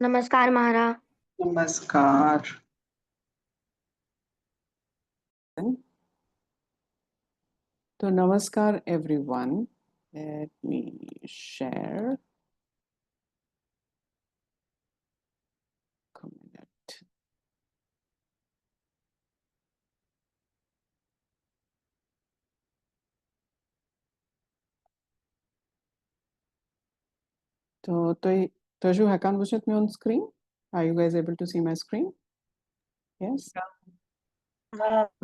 नमस्कार महाराज। नमस्कार। तो नमस्कार everyone. Let me share. A minute. So, Toju, I can't visit me on screen. Are you guys able to see my screen? Yes.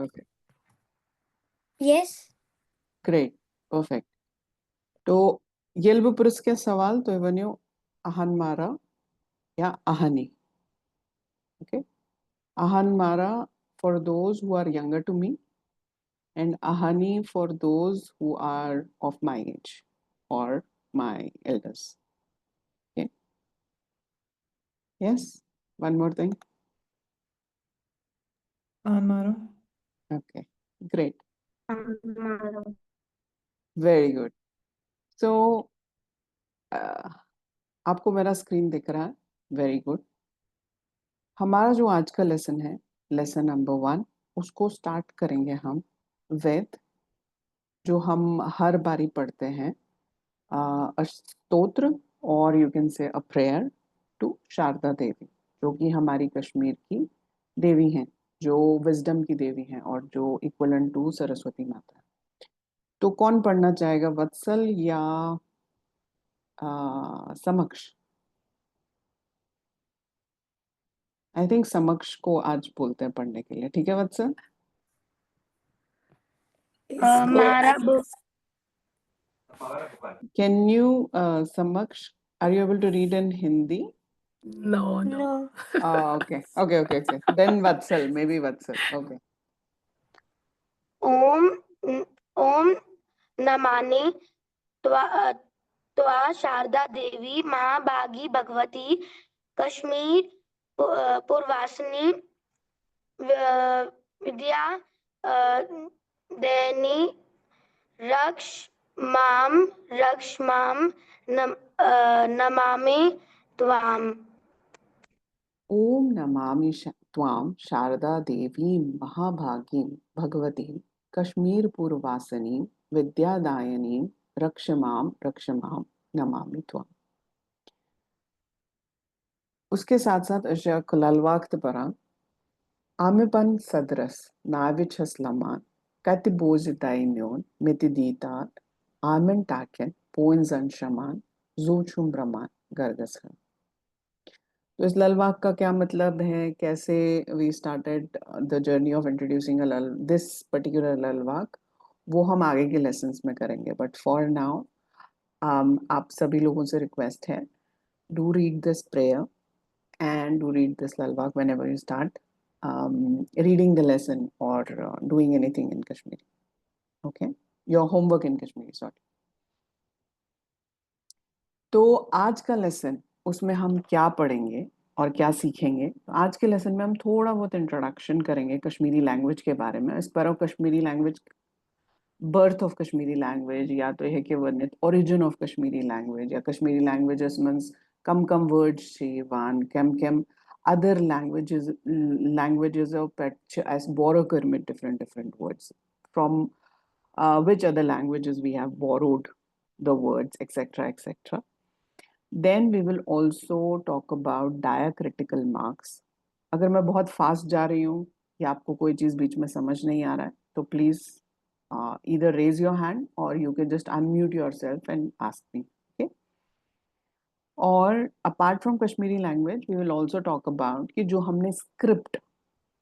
Okay. Yes. Great. Perfect. तो Yelbupuris के सवाल तो बनियो अहनमारा या अहनी. Okay. Ahanmara for those who are younger to me, and ahani for those who are of my age or my elders. Okay. Yes. One more thing. Ahanmara. Okay. Great. Very good. So आपको मेरा screen दिख रहा है. Very good. हमारा जो आज का lesson है, लेसन नंबर 1, उसको स्टार्ट करेंगे हम विद जो हम हर बारी पढ़ते हैं, स्तोत्र और you can say a prayer to Sharada Devi, जो कि हमारी कश्मीर की देवी हैं, जो विजडम की देवी हैं और जो इक्वलेंट टू सरस्वती माता है. तो कौन पढ़ना चाहेगा, वत्सल या समक्ष? आई थिंक समक्ष को आज बोलते हैं पढ़ने के लिए. ठीक है वत्सल? कैन यू समक्ष, are you able to read in Hindi? No. Okay. Then Vatsal, maybe Vatsal. Okay. ओम नमानि त्वा शारदा देवी महाभागी भगवती कश्मीर पूर्वासिनी विद्या देनी रक्ष माम नमामि त्वाम. ओम नमामि त्वाम शारदा देवी महाभागी भगवती कश्मीर पूर्वासिनी विद्यादायनी रक्षमाम नमामि त्वाम. उसके साथ साथ अशा कुलालवाक्त परा आमेपन सदरस नाविचस्लमान कतिबोजिताइन्योन मितिदीतात आमेन टाकेन पोइंजन शमान जोचुम ब्रह्मान गर्गस. तो इस ललवाक का क्या मतलब है, कैसे we started the journey of introducing this particular Lalvakh, वो हम आगे के लेसन्स में करेंगे. बट फॉर नाउ आप सभी लोगों से रिक्वेस्ट है, do read this prayer and do read this lalwak whenever you start reading the lesson or doing anything in Kashmiri. Okay, your homework in Kashmiri, sorry. तो आज का लेसन, उसमें हम क्या पढ़ेंगे और क्या सीखेंगे. तो आज के लेसन में हम थोड़ा बहुत इंट्रोडक्शन करेंगे कश्मीरी लैंग्वेज के बारे में. इस पर Kashmiri language, birth of Kashmiri language, या तो है कि वर्णित ओरिजिन ऑफ कश्मीरी लैंग्वेज, या कश्मीरी लैंग्वेजेस मीन्स कम वर्ड्स छे वान केम other languages of patch as borrow with different words from which other languages we have borrowed the words, etc. Then we will also talk about diacritical marks. अगर मैं बहुत fast जा रही हूँ या आपको कोई चीज बीच में समझ नहीं आ रहा है, तो please either raise your hand or you can just unmute yourself and ask me. Okay. और apart from Kashmiri language we will also talk about कि जो हमने स्क्रिप्ट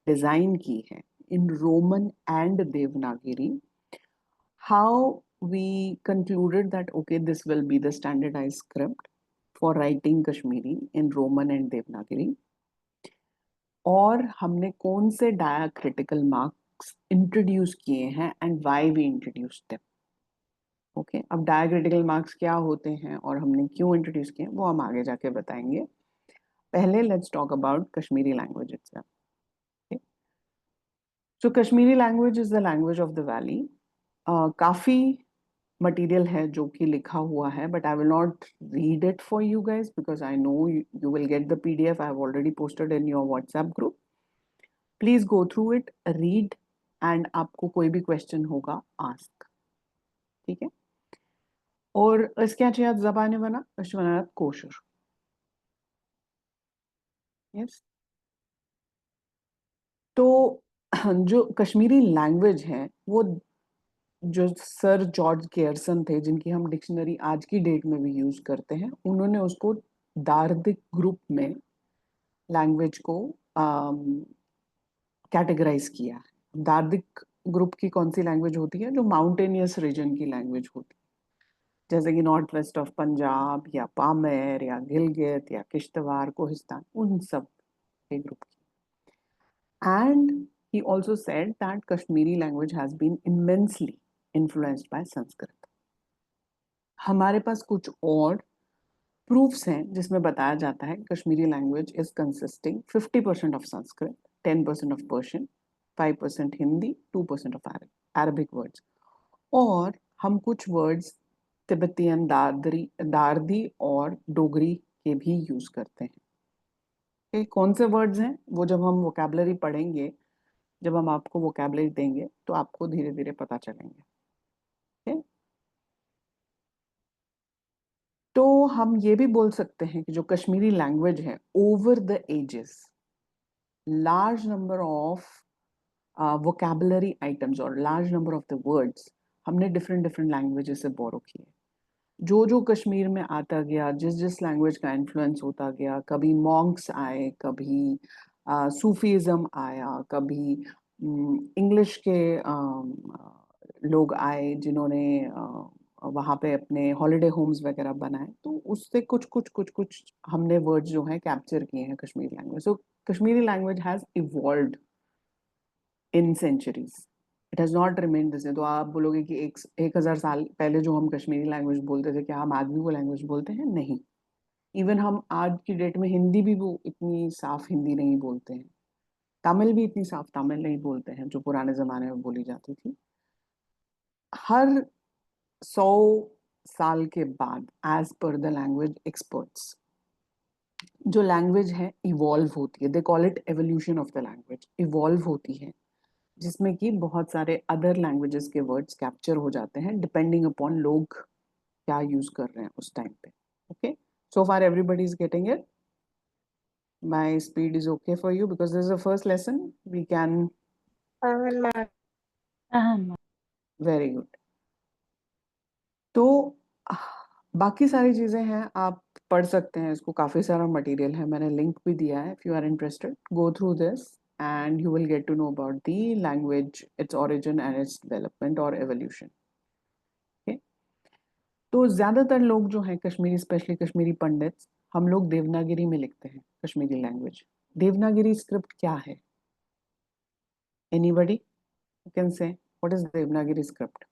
डिजाइन की है in Roman and Devanagari, how we concluded that okay, this will be the standardized script for writing Kashmiri in Roman and Devanagari, और हमने कौन से diacritical marks introduce किए हैं and why we introduce them. Okay, अब diacritical marks क्या होते हैं और हमने क्यों इंट्रोड्यूस किए वो हम आगे जाके बताएंगे. पहले let's talk about Kashmiri language itself. So Kashmiri language is the language of the valley. काफ़ी मटेरियल है जो कि लिखा हुआ है, but I will not read it for you guys because I know you will get the PDF. I have already posted in your WhatsApp group. Please go through it, read, and आपको कोई भी question होगा ask. ठीक है. और इसके ज़बान बना कोशर. यस. तो जो कश्मीरी लैंग्वेज है वो जो सर जॉर्ज केयरसन थे, जिनकी हम डिक्शनरी आज की डेट में भी यूज करते हैं, उन्होंने उसको दार्दिक ग्रुप में लैंग्वेज को कैटेगराइज किया है. दार्दिक ग्रुप की कौन सी लैंग्वेज होती है? जो माउंटेनियस रीजन की लैंग्वेज होती है, जैसे कि नॉर्थ वेस्ट ऑफ पंजाब या पामेर या गिलगित या किश्तवाड़, कोहिस्तान, उन सब के ग्रुप की. And he also said that Kashmiri language has been immensely influenced by Sanskrit. हमारे पास कुछ और प्रूफ्स हैं जिसमें बताया जाता है Kashmiri language is consisting 50% of Sanskrit, 10% of Persian, 5% Hindi, 2% of Arabic words. और हम कुछ वर्ड्स तिब्बतियन, दार्दी और डोगरी के भी यूज करते हैं. कौन से वर्ड्स हैं वो जब हम वोकैबुलरी पढ़ेंगे, जब हम आपको वोकैबुलरी देंगे तो आपको धीरे धीरे पता चलेंगे. okay? तो हम ये भी बोल सकते हैं कि जो कश्मीरी लैंग्वेज है, over the ages large number of vocabulary items और large number of the words हमने डिफरेंट डिफरेंट लैंग्वेजेस से बोरो किए. जो जो कश्मीर में आता गया, जिस जिस लैंग्वेज का इन्फ्लुएंस होता गया, कभी मॉन्क्स आए, कभी सूफीज़म आया, कभी इंग्लिश के लोग आए जिन्होंने वहाँ पे अपने हॉलिडे होम्स वगैरह बनाए, तो उससे कुछ कुछ कुछ कुछ हमने वर्ड्स जो हैं कैप्चर किए हैं Kashmiri language. So Kashmiri language has evolved in centuries. It has not remain the same. तो आप बोलोगे कि 1000 साल पहले जो हम कश्मीरी लैंग्वेज बोलते थे, क्या हम आज भी वो लैंग्वेज बोलते हैं? नहीं. इवन हम आज की डेट में हिंदी भी वो इतनी साफ हिंदी नहीं बोलते हैं. तमिल भी इतनी साफ तमिल नहीं बोलते हैं जो पुराने जमाने में बोली जाती थी. हर 100 साल के बाद, as per the language experts, जो लैंग्वेज है इवॉल्व होती है. They call it evolution of the language. Evolve होती है जिसमें कि बहुत सारे अदर लैंग्वेजेस के वर्ड्स कैप्चर हो जाते हैं डिपेंडिंग अपॉन लोग क्या यूज कर रहे हैं उस टाइम पे. Okay, so far everybody is getting it. My speed is okay for you because this is the first lesson. We can. Very good. तो बाकी सारी चीजें हैं, आप पढ़ सकते हैं इसको. काफी सारा मटेरियल है, मैंने लिंक भी दिया है. If you are interested, go through this and you will get to know about the language, its origin and its development or evolution. Okay? तो ज्यादातर लोग जो हैं कश्मीरी, स्पेशली कश्मीरी पंडित्स, हम लोग देवनागरी में लिखते हैं कश्मीरी लैंग्वेज. देवनागरी स्क्रिप्ट क्या है? Anybody who can say what is Devanagari script?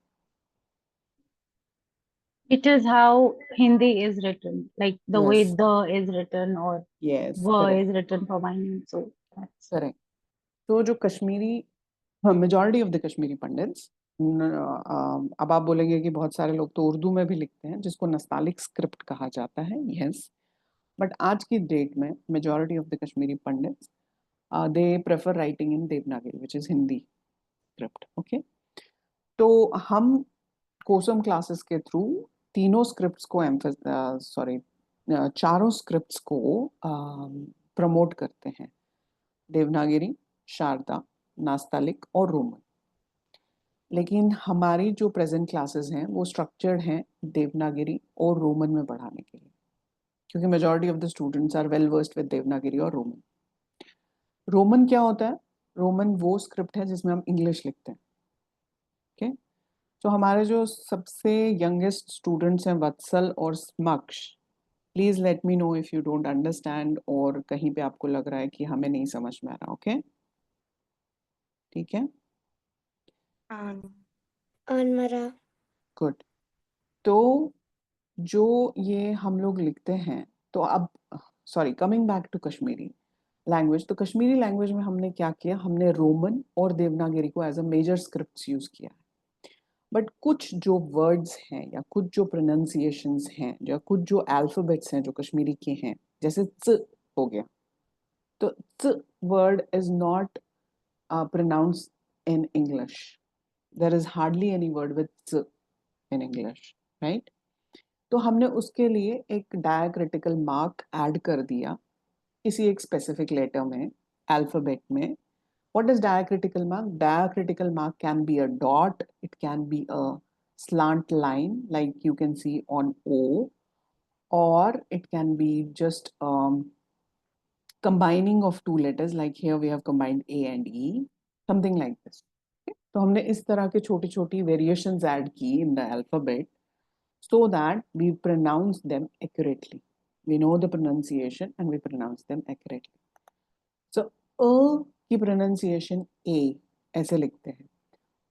It is how Hindi is written, like the way Yes. the is written or Yes, wa correct. is written for my name. So that's Correct. तो जो Kashmiri, majority of the Kashmiri pandits, अब आप बोलेंगे कि बहुत सारे लोग तो उर्दू में भी लिखते हैं जिसको नस्तालिक स्क्रिप्ट कहा जाता है. यस, बट आज की डेट में majority of the Kashmiri pandits they prefer writing in Devanagari which is Hindi script. Okay, तो हम कोसम क्लासेस के थ्रू तीनों स्क्रिप्ट्स को चारों स्क्रिप्ट्स को प्रमोट करते हैं. देवनागरी, शारदा, नास्तालिक और रोमन. लेकिन हमारी जो प्रेजेंट क्लासेस हैं वो स्ट्रक्चर्ड हैं देवनागरी और रोमन में पढ़ाने के लिए, क्योंकि majority of the students are well versed with Devanagari और रोमन. रोमन क्या होता है? रोमन वो स्क्रिप्ट है जिसमें हम इंग्लिश लिखते हैं. ओके, तो हमारे जो सबसे यंगेस्ट स्टूडेंट्स हैं, वत्सल और Samaksh, please let me know if you don't understand और कहीं पे आपको लग रहा है कि हमें नहीं समझ में आ रहा. ओके, ठीक है. गुड. तो जो ये हम लोग लिखते हैं, तो अब sorry, coming back to Kashmiri language. तो कश्मीरी लैंग्वेज में हमने क्या किया? हमने रोमन और देवनागरी को as a major scripts use किया. बट कुछ जो वर्ड्स हैं या कुछ जो प्रोनाउंसिएशंस हैं या कुछ जो अल्फाबेट्स हैं जो कश्मीरी के हैं, जैसे च हो गया, तो च word is not pronounced in English. There is hardly any word with च in English, right? तो हमने उसके लिए एक डायक्रिटिकल मार्क ऐड कर दिया किसी एक स्पेसिफिक लेटर में, अल्फाबेट में. What is diacritical mark? Diacritical mark can be a dot, it can be a slant line like you can see on O, or it can be just combining of two letters, like here we have combined A and E, something like this. तो हमने इस तरह के छोटी छोटी variations add की in the alphabet so that we pronounce them accurately. We know the pronunciation and we pronounce them accurately. So A की pronunciation A ऐसे लिखते हैं.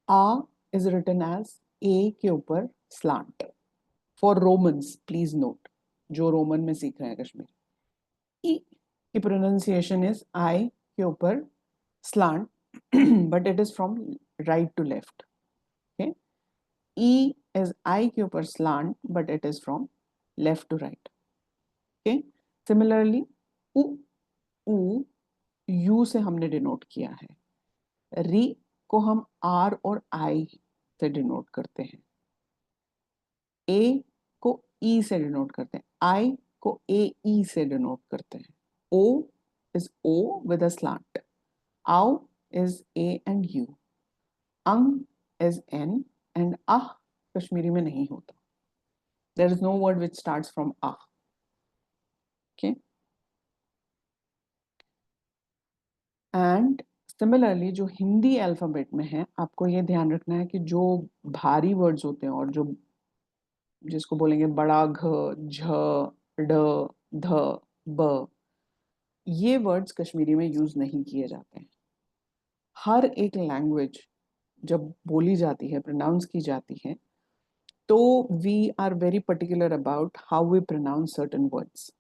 A is written as A के ऊपर slant. For Romans, please note, जो Roman में सीख रहे हैं कश्मीरी. E की pronunciation is I के ऊपर slant, but it is from right to left. Okay. E is I के ऊपर slant, but it is from left to right. Okay. Similarly, U U से हमने डिनोट किया है. री को हम R और I से डिनोट करते हैं. A को E से डिनोट करते हैं. I को AE से डिनोट करते हैं. O is O with a slant. Au is A and U. Ang is N and Ah Kashmiri में नहीं होता. There is no word which starts from Ah. Okay. And similarly जो हिंदी अल्फाबेट में है, आपको ये ध्यान रखना है कि जो भारी वर्ड्स होते हैं और जो जिसको बोलेंगे बड़ा घ, झ, ड, ध, ब, ये वर्ड्स कश्मीरी में यूज नहीं किए जाते हैं. हर एक लैंग्वेज जब बोली जाती है, प्रोनाउंस की जाती है, तो we are very particular about how we pronounce certain words.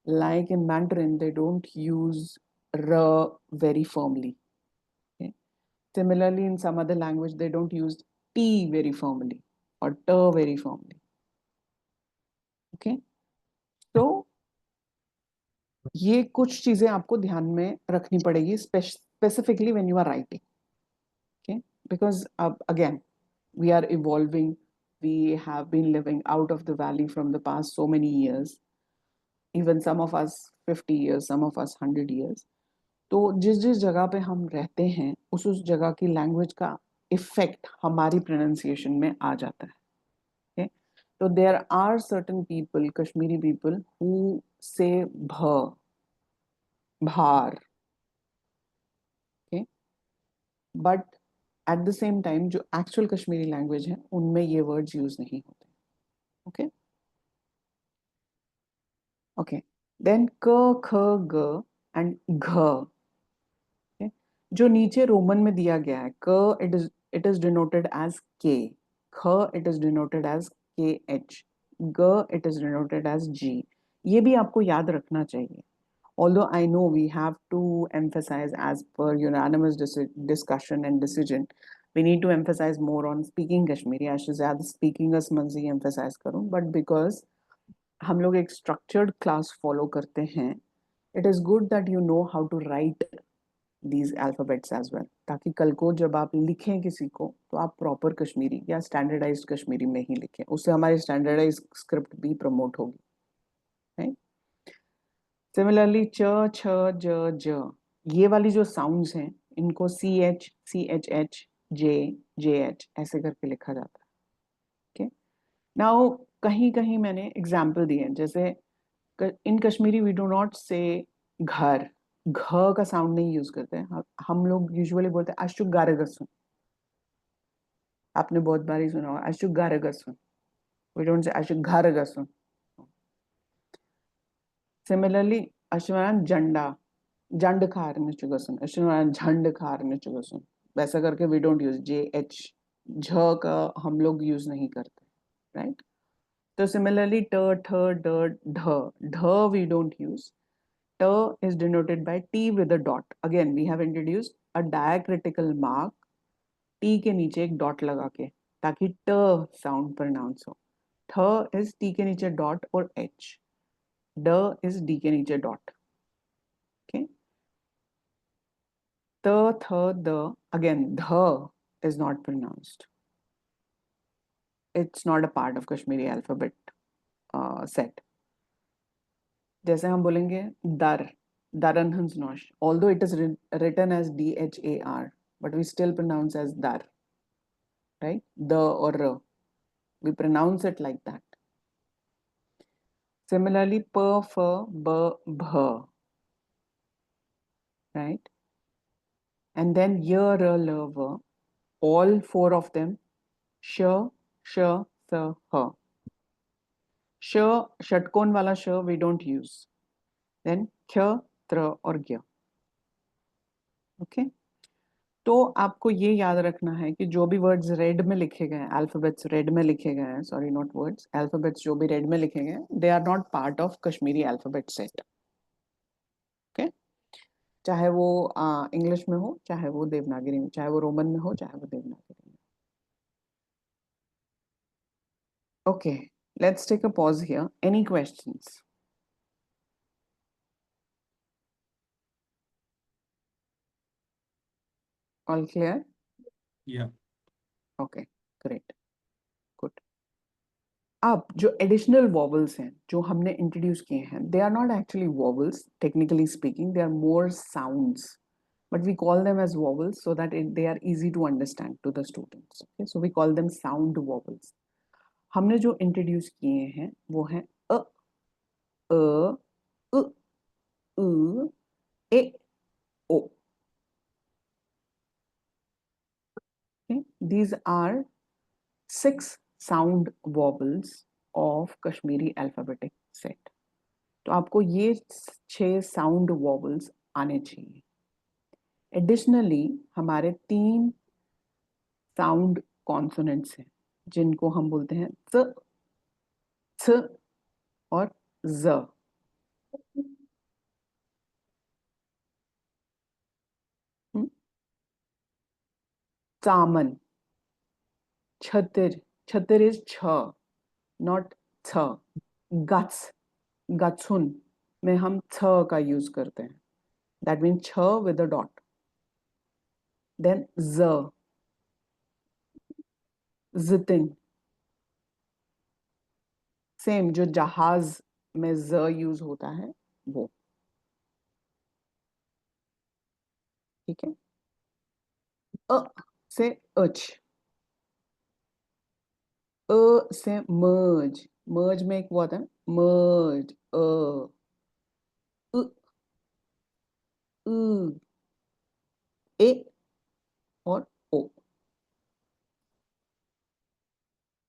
Like in Mandarin, they don't use r very firmly. Okay? Similarly, in some other language, they don't use t very firmly or t very firmly. Okay? So, ये कुछ चीजें आपको ध्यान में रखनी पड़ेगी specifically when you are writing. Okay? Because again, we are evolving. We have been living out of the valley from the past so many years. Even some of us 50 years, some of us 100 years. तो जिस जिस जगह पे हम रहते हैं उस जगह की लैंग्वेज का इफेक्ट हमारी प्रोनाउंसिएशन में आ जाता है. okay? तो there are certain people, Kashmiri people, who से भ, भार. okay? But at the same time जो एक्चुअल कश्मीरी लैंग्वेज है उनमें ये वर्ड्स यूज नहीं होते. ओके ओके देन क, ख, ग एंड घ. जो नीचे रोमन में दिया गया है, क it is denoted as K, ख it is denoted as KH, ग it is denoted as G. ये भी आपको याद रखना चाहिए. Although I know we have to emphasize, as per unanimous discussion and decision, we need to emphasize more on speaking Kashmiri. I should ज़्यादा speaking as मंजी emphasize करूँ, but because हम लोग एक structured class follow करते हैं, it is good that you know how to write these alphabets as well, ताकि कल को जब आप लिखें किसी को तो आप प्रॉपर कश्मीरी या स्टैंडर्डाइज्ड कश्मीरी में ही लिखें. उससे हमारी स्टैंडर्डाइज्ड स्क्रिप्ट भी प्रमोट होगी. राइट. सिमिलरली च, छ, ज, ज, ये वाली जो साउंड्स हैं इनको CH, CHH, J, JH ऐसे करके लिखा जाता है. ओके. नाउ कहीं कहीं मैंने एग्जाम्पल दिए, जैसे इन कश्मीरी वी डू नॉट से घर, घ का साउंड नहीं यूज करते हैं. हम लोग यूजुअली बोलते हैं अशु गारगसुन. आपने बहुत बार ही सुना होगा Ashu गारगसुन. We don't say Ashu गारगसुन. Similarly अश्वरान झंडा, झंड खार ने चुगसुन, अश्वरान झंड खार ने चुगसुन, वैसा करके वी डोंट यूज JH. झ का हम लोग यूज नहीं करते. राइट. तो सिमिलरली ट, ठ, ड, ढ, ढ we don't use. T is denoted by T with a dot. Again, we have introduced a diacritical mark T के नीचे एक डॉट लगा के, ताकि ट साउंड प्रोनाउंस हो। थ इज टी के नीचे डॉट और एच, ड इज डी के नीचे डॉट। ओके, त थ द, अगेन ध is not pronounced. It's not a part of Kashmiri alphabet set. जैसे हम बोलेंगे दर, दारन हंस nosh, although it is written as DHAR, but we still pronounce as dar, right? The or r, we pronounce it like that. Similarly, p, f, b, bh, right? And then y, r, l, v, all four of them, sh, sh, s, h. sh, षटकोण वाला sh we don't use. Then kh, tra और gya. Okay? तो आपको ये याद रखना है कि जो भी वर्ड्स रेड में लिखे गए हैं, अल्फाबेट्स रेड में लिखे गए हैं, सॉरी नॉट वर्ड्स, अल्फाबेट्स जो भी रेड में लिखे गए हैं, they are not part of Kashmiri alphabet set. Okay, चाहे वो इंग्लिश में हो, चाहे वो देवनागरी में, चाहे वो रोमन में हो, चाहे वो देवनागरी में। Okay, let's take a pause here. Any questions? All clear? Yeah. Okay, great, good. अब जो एडिशनल वॉवल्स हैं जो हमने इंट्रोड्यूस किए हैं, they are not actually vowels, technically speaking they are more sounds, but we call them as vowels so that they are easy to understand to the students. Okay, so we call them sound vowels. हमने जो introduce किए हैं वो हैं अ, उ, ए, ओ। Okay, these are 6 sound vowels of Kashmiri alphabetic set. तो आपको ये 6 sound vowels आने चाहिए। एडिशनली हमारे 3 साउंड कॉन्सोनेंट्स हैं जिनको हम बोलते हैं च, थ और ज। चामन, छतिर, छतिर इज छ, नॉट छ। गट्स, गट्सुन में हम छ का यूज करते हैं, दैट मीन छ विद अ डॉट। देन ज, जितिन, सेम जो जहाज में ज यूज होता है वो। ठीक है, अ से अच, अ से मर्ज, मर्ज में एक वो आता है मर्ज, उ, उ, ए और ओ।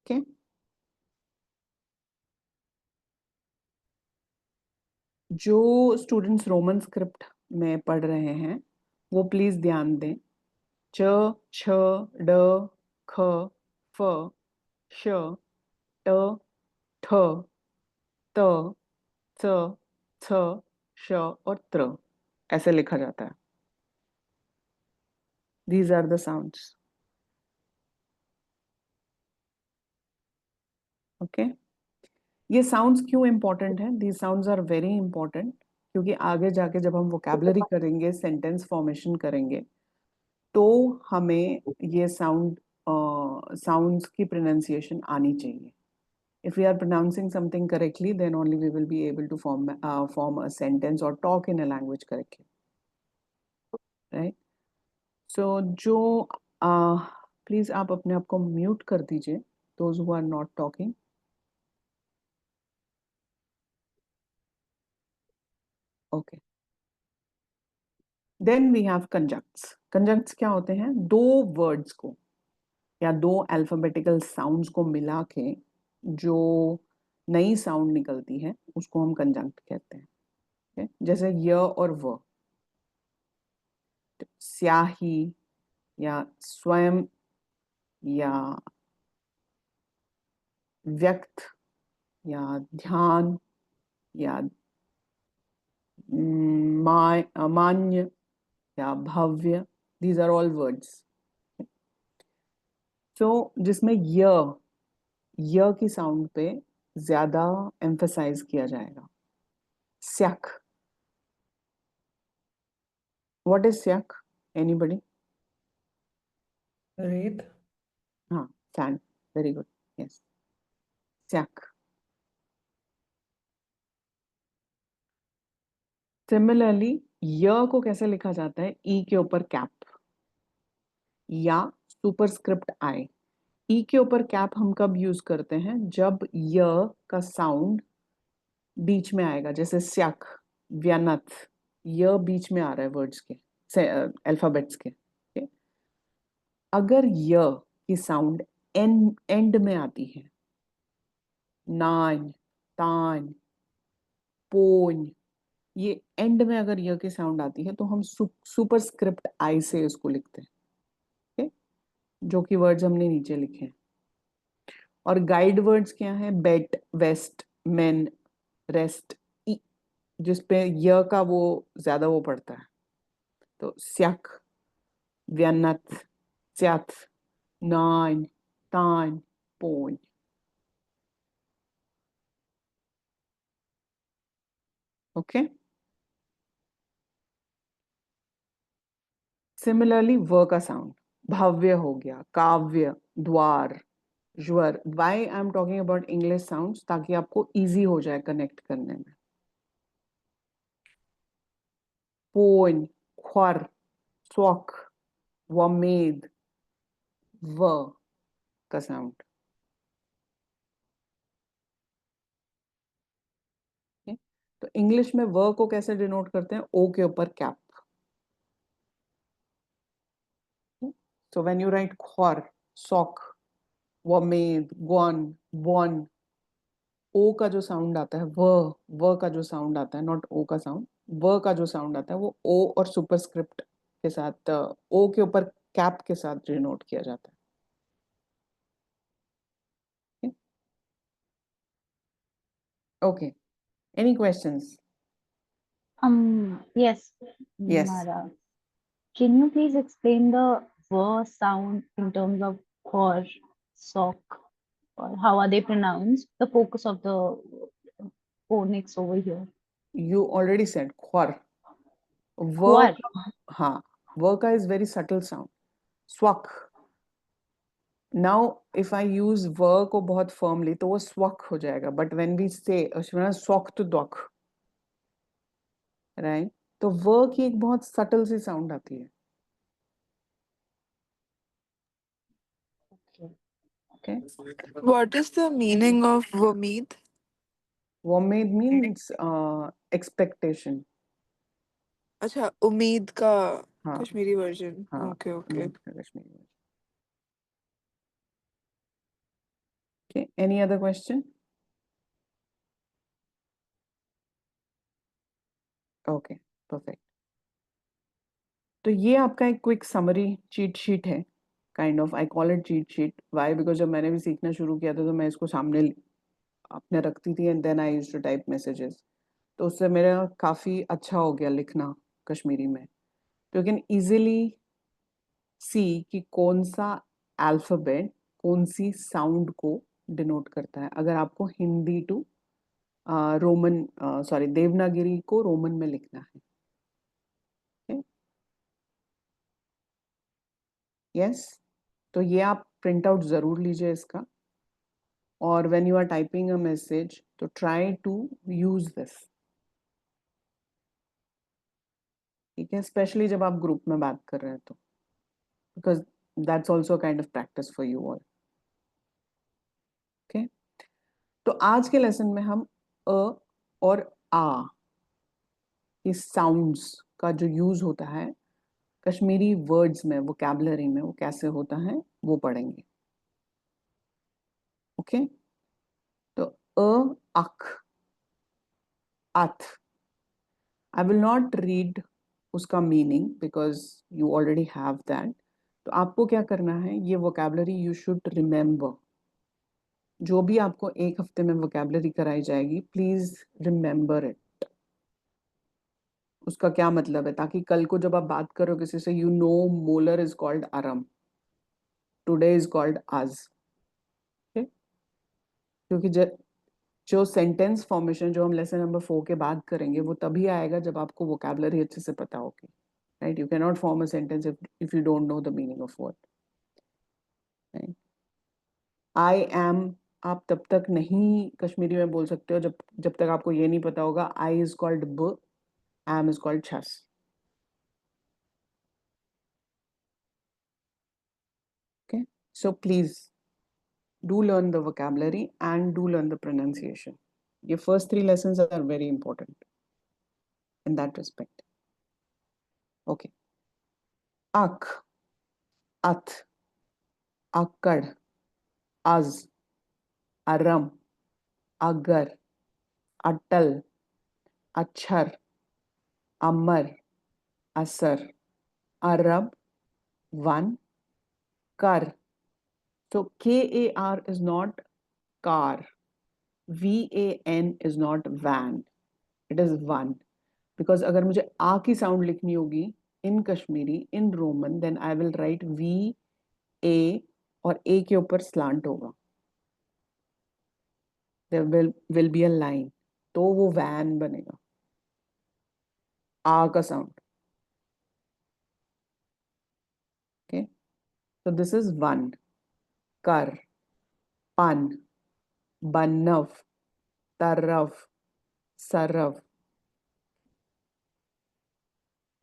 ओके, जो स्टूडेंट्स रोमन स्क्रिप्ट में पढ़ रहे हैं वो प्लीज ध्यान दें। च, छ, ड, ख, फ, श, ट, ठ, त, च, छ, श और त्र ऐसे लिखा जाता है। These are the sounds. Okay? ये साउंड्स क्यों इंपॉर्टेंट हैं? These sounds are very important क्योंकि आगे जाके जब हम वोकैबुलरी करेंगे, सेंटेंस फॉर्मेशन करेंगे, तो हमें ये साउंड्स की प्रोनाउंसिएशन आनी चाहिए। If we are pronouncing something correctly, then only we will be able to form a sentence or talk in a language correctly, right? So जो please आप अपने आप को म्यूट कर दीजिए, those who are not talking. Okay. Then we have conjuncts. Conjuncts क्या होते हैं? दो words को या दो alphabetical sounds को मिला के जो नई sound निकलती है उसको हम conjunct कहते हैं। Okay? जैसे य और व, स्याही या स्वयं या व्यक्त या ध्यान या मान्य या भव्य, these are all words. सो जिसमें य की साउंड पे ज्यादा एम्फसाइज किया जाएगा. स्यक. व्हाट इज स्यक? एनीबडी? रेत. हाँ, सैंड. Very good. यस, स्यक. सिमिलरली य को कैसे लिखा जाता है? ई के ऊपर कैप या सुपरस्क्रिप्ट आई. ई के ऊपर कैप हम कब यूज करते हैं? जब य का साउंड बीच में आएगा, जैसे स्यक, व्यनथ. य बीच में आ रहा है वर्ड्स के, अल्फाबेट्स के. okay? अगर य की साउंड एंड में आती है, नान, तान, पोन, ये एंड में अगर य की साउंड आती है तो हम सुपरस्क्रिप्ट आई से इसको लिखते हैं. okay? जो कि वर्ड्स हमने नीचे लिखे हैं. और गाइड वर्ड्स क्या है? बेट, वेस्ट, मेन, रेस्ट, जिसपे य का वो ज्यादा वो पड़ता है. तो स्यक, व्यनथ, स्यथ, नान, तान, पोन. ओके. सिमिलरली व का साउंड, भव्य हो गया, काव्य, द्वार, ज्वर. Why I am talking about English sounds, ताकि आपको इजी हो जाए कनेक्ट करने में. पोन, ख्वर, स्वक, वमेद, व का साउंड. तो इंग्लिश में व को कैसे डिनोट करते हैं? ओ के ऊपर cap. So when you write ख्वर, सॉक, वमेद, ग्वन, वन, ओ का जो साउंड आता है, व का जो साउंड आता है, नॉट ओ का साउंड, व का जो साउंड आता है वो ओ और सुपरस्क्रिप्ट के साथ, ओ के ऊपर कैप के साथ डिनोट किया जाता है. Okay. Any questions? Yes, Yes. Mara. Can you please explain the V sound in terms of or, sock, or how are they pronounced? The focus of the phonics over here. You already said ख्वर. व Khwar. हाँ, व का is very subtle sound. स्वक. Now if I use व को बहुत firmly तो वो स्वक हो जाएगा. बट व्हेन वी से स्वक टू दक, राइट, तो व की एक बहुत सटल सी साउंड आती है. Okay. Okay. What is the meaning of Vamid? Wamid means expectation. अच्छा, उम्मीद का हाँ कश्मीरी वर्जन. हाँ, ओके ओके. उम्मीद का Kashmiri version. Okay, any other question? Okay, perfect. तो ये आपका एक क्विक समरी चीट शीट है. Kind of I call it cheat sheet. Why? Because जब मैंने भी सीखना शुरू किया था तो मैं इसको सामने अपने रखती थी and then I used to type messages. तो उससे मेरा काफ़ी अच्छा हो गया लिखना कश्मीरी में. तो यू कैन इजीली सी कि कौन सा अल्फाबेट कौन सी साउंड को डिनोट करता है, अगर आपको Hindi to Roman, sorry, Devanagari को रोमन में लिखना है. यस. तो ये आप प्रिंट आउट जरूर लीजिए इसका. और when you are typing a message तो ट्राई टू यूज दिस. ठीक है, स्पेशली जब आप ग्रुप में बात कर रहे हैं तो, because that's also kind of practice for you all. Okay. तो आज के लेसन में हम अ और आ इस साउंड्स का जो यूज होता है कश्मीरी वर्ड्स में, वोकैबुलरी में, वो कैसे होता है वो पढ़ेंगे. ओके. तो अ, अक, अथ. आई विल नॉट रीड उसका meaning because you already have that. तो आपको क्या करना है, ये वोकैबुलरी यू शुड रिमेंबर. जो भी आपको एक हफ्ते में वोकैबुलरी कराई जाएगी, प्लीज रिमेंबर इट. उसका क्या मतलब है, ताकि कल को जब आप बात करो किसी से, you know molar is called आरम. today is called as. Okay? क्योंकि जो सेंटेंस फॉर्मेशन जो हम लेसन नंबर 4 के बाद करेंगे वो तभी आएगा जब आपको वोकैबुलरी अच्छे से पता होगी, right? You can not form a sentence if you don't know the meaning of word, right? I am आप तब तक नहीं कश्मीरी में बोल सकते हो जब तक आपको ये नहीं पता होगा आई इज कॉल्ड ब, एम इज कॉल्ड छस. Okay, so please do learn the vocabulary and do learn the pronunciation. Your first 3 lessons are very important in that respect. Okay. Ak, at, akkad, az, aram, agar, atal, achhar, amar, asar, arab, van, kar. So KAR is not car. VAN is not van. It is one. Because अगर मुझे आ की sound लिखनी होगी in Kashmiri, in Roman, then I will write V, A और A के ऊपर slant होगा. There will be a line. तो वो van बनेगा. आ का sound. Okay. So this is one. Kar, pan, bannav, tarav, sarav.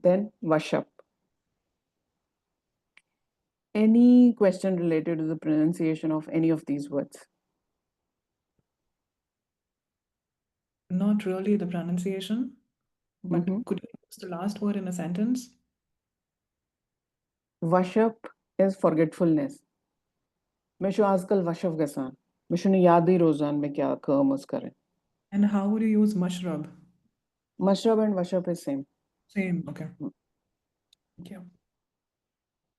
Then vashap. Any question related to the pronunciation of any of these words? Not really the pronunciation, but Mhm. could you use the last word in a sentence? Vashap is forgetfulness. मैं show आजकल वशफ गसान मैं शुने याद ही रोजान में क्या काम उस करें. And how would you use mushrub? Mashrab and vashap is same. Same, okay. Hmm. Thank you.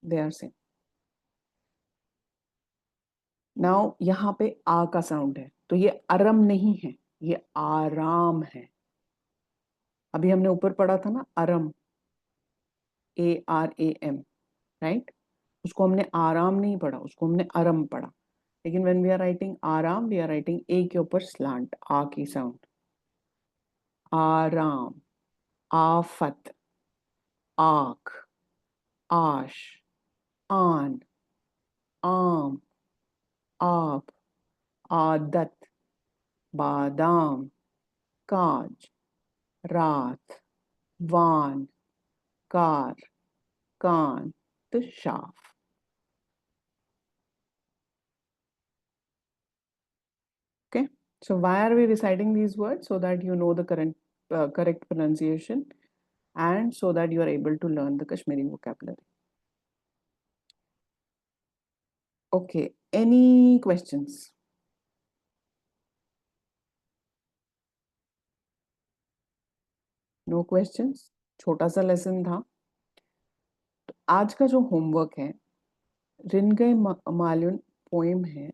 They are same. Now यहाँ पे आ का साउंड है तो ये अरम नहीं है, ये आराम है. अभी हमने ऊपर पढ़ा था ना अरम, ARAM, राइट? उसको हमने आराम नहीं पढ़ा, उसको हमने अरम पढ़ा. लेकिन when we are writing आराम, we are writing A के ऊपर slant, आ की साउंड. आराम, आफत, आख, आश, आन, आम, आप, आदत, बादाम, काज, रात, वान, कार, कान, तो shaft. Okay, so why are we reciting these words? So that you know the correct pronunciation and so that you are able to learn the Kashmiri vocabulary. Okay, any questions? No questions? छोटा सा lesson था. तो आज का जो homework है, रिनगई मालून poem है.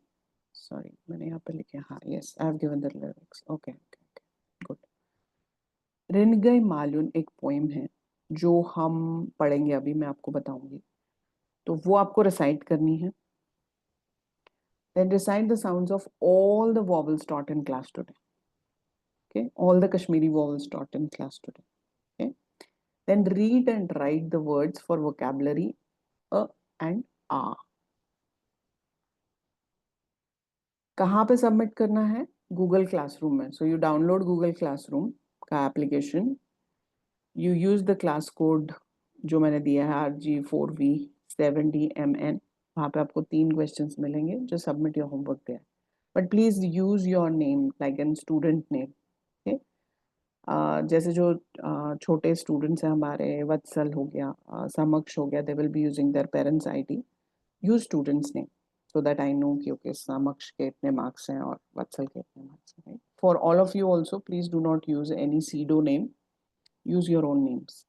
Sorry मैंने यहाँ पे लिखे, हाँ yes I have given the lyrics. Okay good. रिनगई मालून एक पोएम है जो हम पढ़ेंगे अभी, मैं आपको बताऊंगी. तो वो आपको रिसाइट करनी है. Then recite the sounds of all the vowels taught in class today. Okay, all the Kashmiri vowels taught in class today. Okay, then read and write the words for vocabulary a and a. कहाँ पे submit करना है? Google Classroom में. So you download Google Classroom का application. You use the class code जो मैंने दिया है RG4V70MN. वहाँ पे आपको 3 questions मिलेंगे जो submit your homework there. But please use your name like an student name. Okay? जैसे जो छोटे स्टूडेंट्स हैं हमारे, वत्सल हो गया, समक्ष हो गया, they will be using their parents ID. Use students name so that I know कि okay समक्ष के इतने marks हैं और वत्सल के इतने marks हैं. Right? For all of you also, please do not use any pseudo name. Use your own names.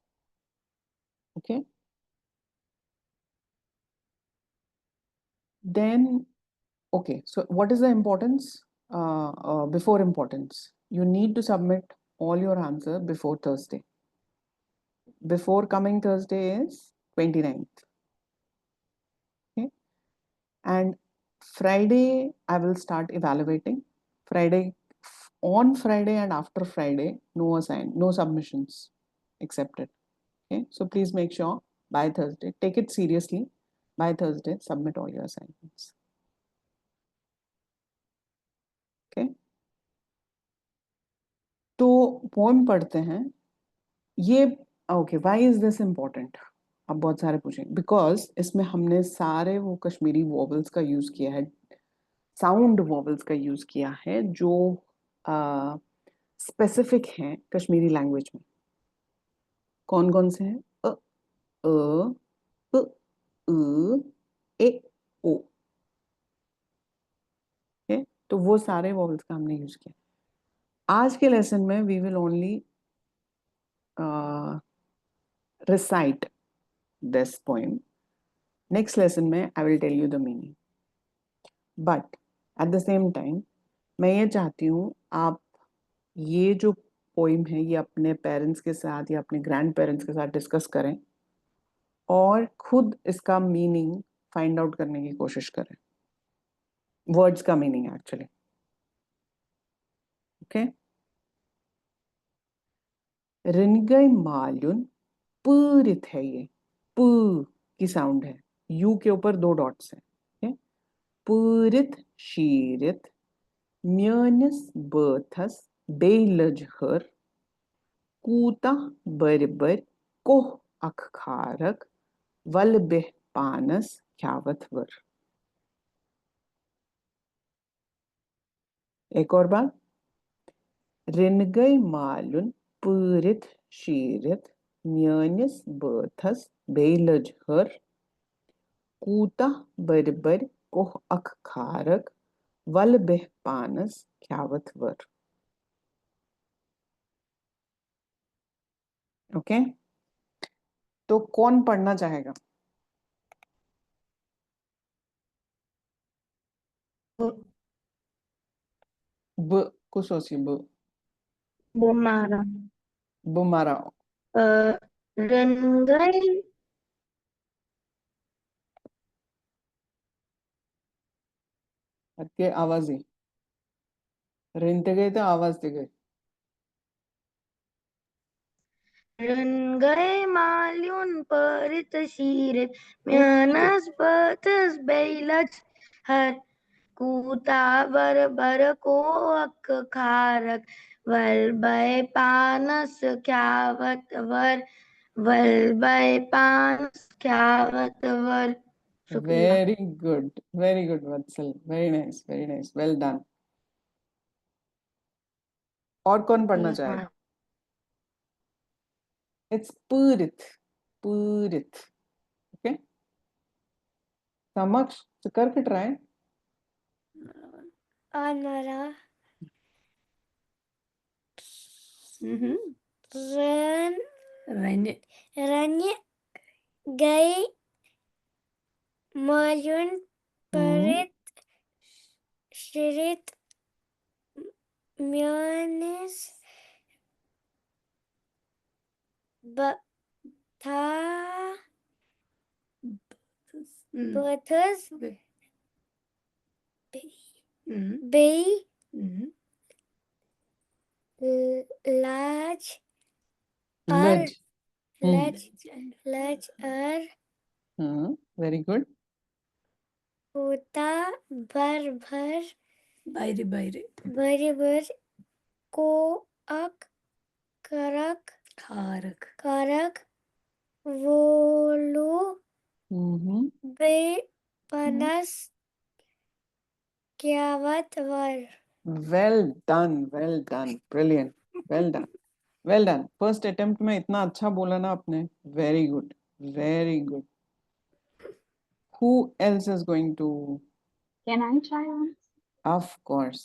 Okay. Then, okay. So what is the importance? Before importance, you need to submit all your answer before Thursday. Before coming Thursday is 29th. Okay. And Friday, I will start evaluating. On Friday and after Friday, no submissions accepted. Okay, so please make sure by Thursday, take it seriously. By Thursday, submit all your assignments. Okay. तो poem पढ़ते हैं. ये okay, why is this important? अब बहुत सारे पूछेंगे. Because इसमें हमने सारे वो कश्मीरी वॉवल्स का यूज किया है, साउंड वॉवल्स का यूज किया है जो स्पेसिफिक हैं कश्मीरी लैंग्वेज में. कौन कौन से हैं? अ, प, उ, ए, ओ. Okay? तो वो सारे वॉवल्स का हमने यूज किया. आज के लेसन में we will only recite this poem. Next lesson में I will tell you the meaning. But at the same time, मैं ये चाहती हूँ आप ये जो पोइम है ये अपने पेरेंट्स के साथ या अपने ग्रैंड पेरेंट्स के साथ डिस्कस करें और खुद इसका मीनिंग फाइंड आउट करने की कोशिश करें. वर्ड्स का मीनिंग एक्चुअली. ओके. रिनगई मालून पूरित है ये. प की साउंड है. यू के ऊपर 2 डॉट्स हैं. पूरित शीरित म्यानिस बर्थस बेलज हर कूता बरबर कोह अखखारक वल बेह पानस ख्यावत वर. एक और बार. रिनगई मालून पूरित शीरित म्यानिस बर्थस बेलज हर कूता बरबर कोह अखखारक वल बेह पानस ख्यावत वर. ओके. तो कौन पढ़ना चाहेगा? ब को सोचिए. ब बुमारा बुमारा. रंगई के आवाज ही रिनते गए तो आवाज ते गए. रंगई माल्युन परित शीरित म्यानस बतस बेलज हर कूता बर को अक खारक वल बय पानस ख्यावत वर वल बय पानस ख्यावत वर. शुक्रिया. Very good Vatsal. Very nice. Well done. और कौन पढ़ना चाहेगा? इट्स पूरित. पूरित. ओके. समक्ष करके ट्राई. अनरा रन रन गई मायुन परित शिरित म्यानिस था बथस बे लाज लज. लज अर वेरी गुड. होता भर बर को अक करक वोलो बे पनस क्यावत वर. Well done. Brilliant. Well done. First attempt में इतना अच्छा बोला ना आपने. Very good. Who else is going to? Can I try on? Of course.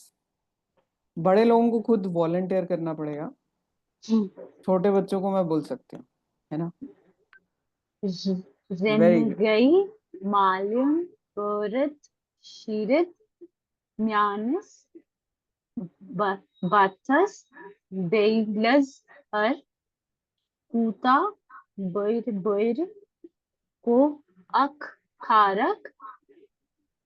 बड़े लोगों को खुद वॉलंटियर करना पड़ेगा. छोटे बच्चों को मैं बोल सकती हूँ, है ना? Very good. Rengai Malyam Purit Shirit Myanis Batas Beilaz Har Kuta Bair Ko Ak Kharak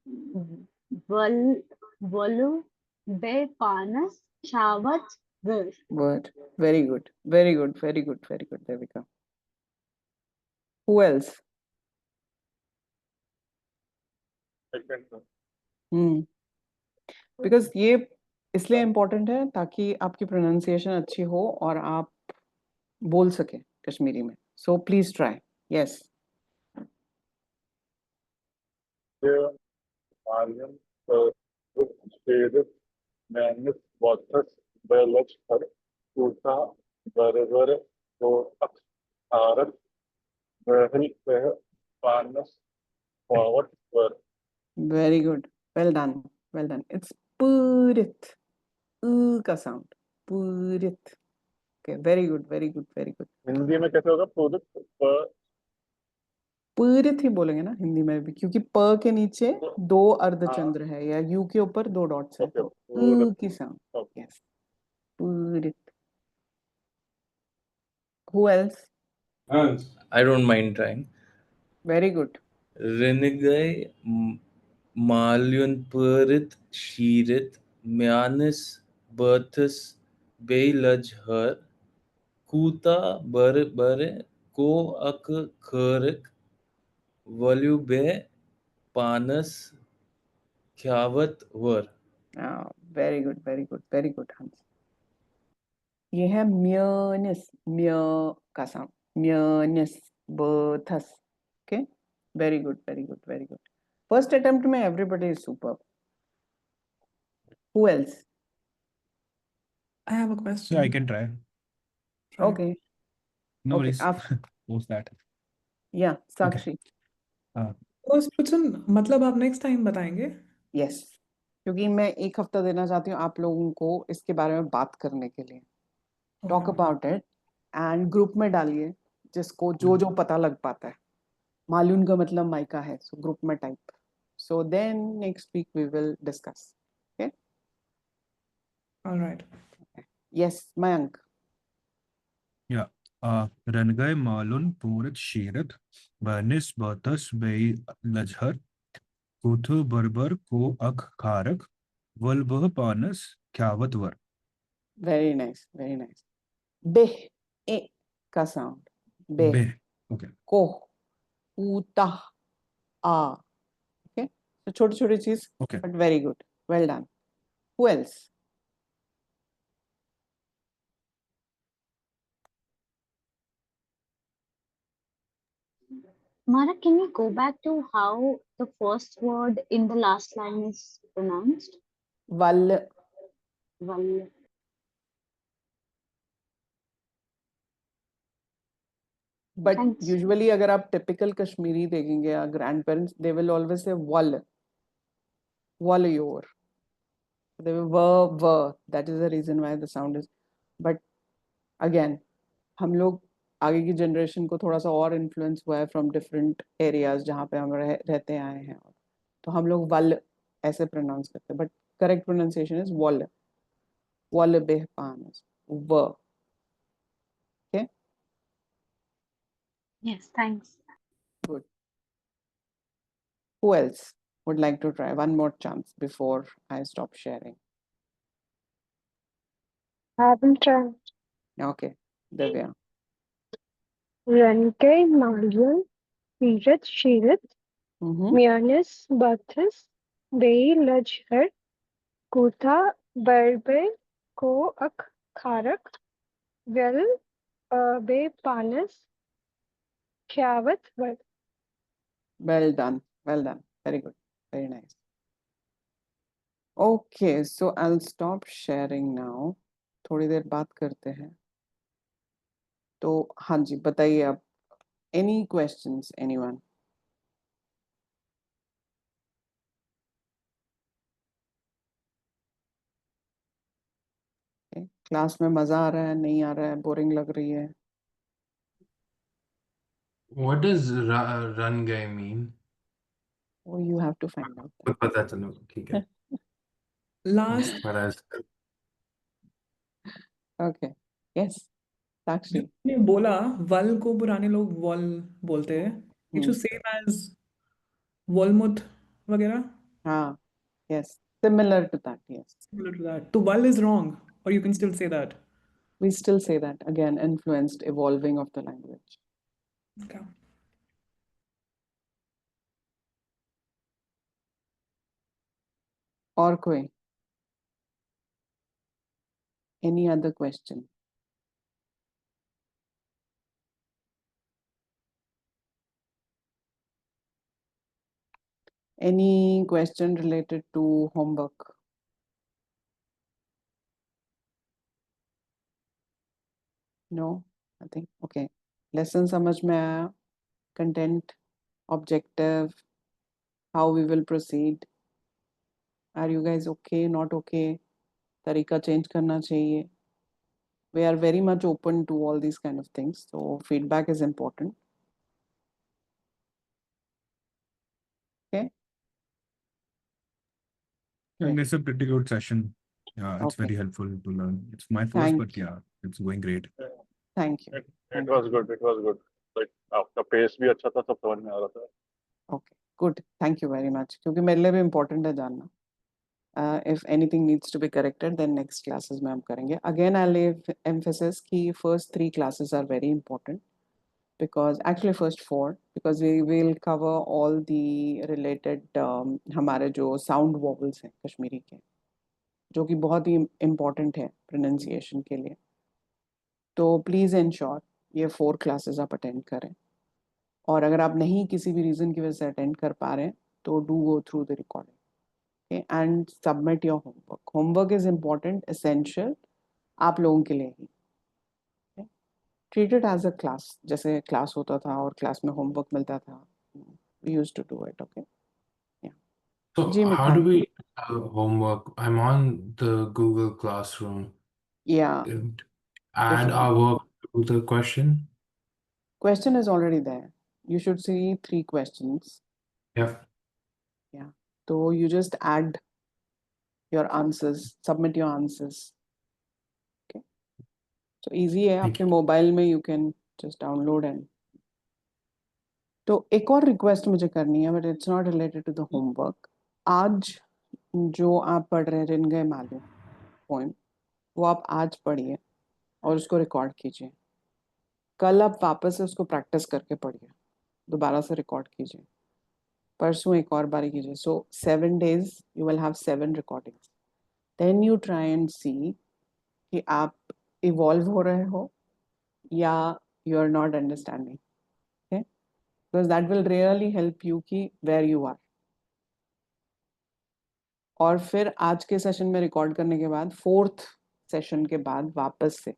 Val Valu Be Panas Shavat Ver. Word. Very good. Very good. Very good. Very good. There we go. Who else? Because ये इसलिए important है ताकि आपकी pronunciation अच्छी हो और आप बोल सके कश्मीरी में. So please try. Yes. Manus Bothus Belach Her Kuta Barabar Ko Arat Behel Beh Panas Forward Ver. Very good. Well done. Well done. It's Purit. Ka sound. Purit. Okay. Very good. Very good. Very good. Hindi में कैसे होगा product पूरित ही बोलेंगे ना हिंदी में भी क्योंकि प के नीचे दो अर्धचंद्र है या यू के ऊपर दो डॉट्स है तो की sound. Yes. Purit. Who else? I don't mind trying. Very good. Renegai Malyun Purit Shirit Myanis Berthus Beilaj Her Kuta Bare Ko Ak Khurik Volube Panas Khyawat Ver. Very good. Very good. Very good, Hans. ये है म्यनिस. म्य का sound. म्यनिस. बर्थस. Okay. Very good. Very good. Very good. First attempt में everybody is superb. Who else? I have a question. Yeah, I can try. Try. Okay. No Okay, worries. Post that. Yeah, साक्षी. तो स्पुचन मतलब आप next time बताएंगे. Yes. क्योंकि मैं एक हफ्ता देना चाहती हूँ आप लोगों को इसके बारे में बात करने के लिए. Talk about it and group में डालिए जिसको जो जो पता लग पाता है. मालून का मतलब माइका है, so ग्रुप में type. So then next week we will discuss. Okay? All right. Yes, Mayank. Yeah. Rangai Malun Purit Shirat Banis Batas Bei Lajhar Kuthu Barbar Ko Ak Kharak Valbah Panas Khyawat Var. Very nice, very nice. Beh, e का sound. Beh. Be. Okay. को, उता, आ. Okay? So छोटी छोटी चीज, Okay. but very good. Well done. Who else? Mara, can you go back to how the first word in the last line is pronounced? Val. Val. But Thanks. usually अगर आप typical Kashmiri देखेंगे या grandparents, they will always say wal. Wal yor. They will ver. That is the reason why the sound is. But again, हम लोग आगे की generation को थोड़ा सा और इन्फ्लुएंस हुआ है फ्रॉम डिफरेंट एरियाज जहाँ पे हम रहते आए हैं. तो हम लोग वल ऐसे प्रोनाउंस करते हैं बट करेक्ट प्रोनाउंसिएशन इज वल. वल बेह पानस. व. Okay. Yes, thanks. Good. Who else would like to try one more chance before I stop sharing? I will try. Okay, Divya. Ranke Malyan, Pirat Shirat, Mm-hmm. Myanis Bathis, Bei Lajhar, Kuta Barbe Ko Ak Kharak, Vel Be Panas, Khyawat Var. Well done. Well done. Very good. Very nice. Okay, so I'll stop sharing now. थोड़ी देर बात करते हैं. तो हाँ जी बताइए आप. Any questions, anyone? Okay. Class में मजा आ रहा है नहीं आ रहा है बोरिंग लग रही है. What does run guy mean? Oh, you have to find out. तो पता चलो ठीक है. Last महाराज Okay. Yes. Sakshi. ने बोला वल को पुराने लोग वॉल बोलते हैं. It Hmm. should same as वॉलमुथ वगैरह. हाँ, yes, similar to that, yes. Similar to that. So Val is wrong, or you can still say that. We still say that, again, influenced, evolving of the language. Okay. और कोई? Any other question? Any question related to homework? No, nothing. Okay. Lesson समझ में आया? Content, objective, how we will proceed. Are you guys okay? Not okay? तरीका change करना चाहिए? We are very much open to all these kind of things. So feedback is important. Okay. And it's a pretty good session. Yeah, it's Okay. very helpful to learn. It's my first, Thank but yeah, it's going great. Thank you. It was good. It was good. Like आपका pace भी अच्छा था, सब समझ में आ रहा था. Okay, good. Thank you very much. क्योंकि मेरे लिए भी important है जानना. If anything needs to be corrected, then next classes में हम करेंगे. Again, I'll leave emphasis कि first 3 classes are very important because actually first 4 because we will cover all the related हमारे जो sound vowels हैं कश्मीरी के जो कि बहुत ही important है pronunciation के लिए. तो please ensure ये 4 classes आप attend करें. और अगर आप नहीं किसी भी रीजन की वजह से अटेंड कर पा रहे हैं तो do go through the recording and submit your homework. Homework is important, essential आप लोगों के लिए ही. Treat it as a class, जैसे क्लास होता था और क्लास में होमवर्क मिलता था. We used to do it. Okay. So जी how do मिठान. we homework? I'm on the Google Classroom. या Add our work to the question. Question is already there. You should see 3 questions. Yeah. या तो you just add your answers, submit your answers. तो easy है. Thank आपके mobile में you can just download and. तो एक और request मुझे करनी है but it's not related to the homework. आज जो आप पढ़ रहे हैं रिन गए मालूम पोएम, वो आप आज पढ़िए और उसको रिकॉर्ड कीजिए. कल आप वापस से उसको प्रैक्टिस करके पढ़िए, दोबारा से रिकॉर्ड कीजिए. परसों एक और बारी कीजिए. So 7 days you will have 7 recordings. Then you try and see कि आप इवॉल्व हो रहे हो या you are not understanding. Because that will really help you कि where you are. और फिर आज के सेशन में रिकॉर्ड करने के बाद 4th सेशन के बाद वापस से,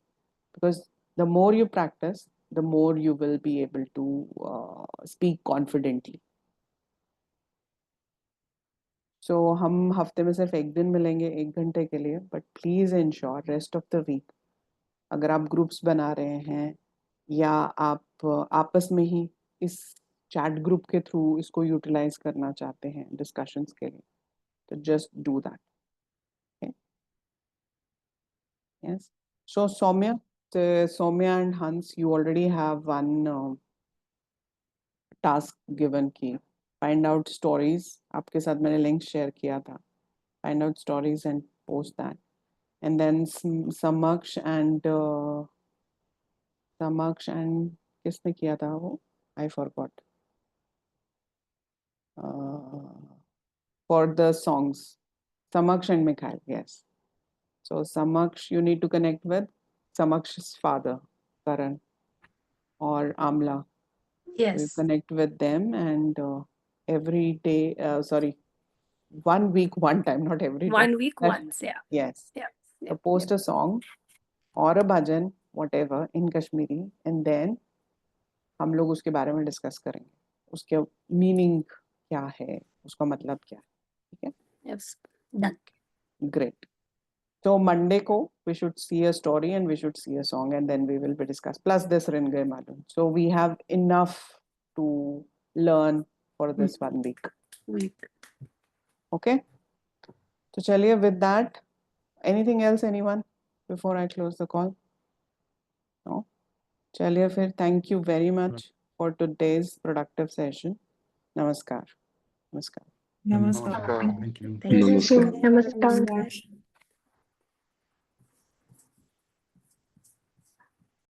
because the more you practice the more you will be able to speak confidently. So हम हफ्ते में सिर्फ एक दिन मिलेंगे 1 घंटे के लिए, but please ensure rest of the week अगर आप ग्रुप्स बना रहे हैं या आप आपस में ही इस चैट ग्रुप के थ्रू इसको यूटिलाइज करना चाहते हैं डिस्कशंस के लिए, तो just do that. Okay. Yes. So Soumya and Hans, you already have one task given की find out stories. आपके साथ मैंने link share किया था. Find out stories and post that. And then Samaksh and किसने किया था वो? I forgot. For the songs, Samaksh and Mikhail. Yes. So Samaksh, you need to connect with Samaksh's father, Karan, or Amla. Yes. You connect with them and every day, 1 week, 1 time, not every day. 1 week That- once, yeah. Yes. Yeah. So post a song or a bhajan, whatever, in Kashmiri, and then हम लोग उसके बारे में discuss करेंगे. उसके meaning क्या है, उसका मतलब क्या है. ठीक है? Yes. Done. Great. So Monday ko we should see a story and we should see a song and then we will be discussed. Plus this Rin Gaye Malum. So we have enough to learn for this 1 week. Week. Okay. So chaliye with that. Anything else, anyone, before I close the call? No. Chaliye fir. Thank you very much for today's productive session. Namaskar. Namaskar. Namaskar. Thank you. Thank you. Namaskar. Namaskar.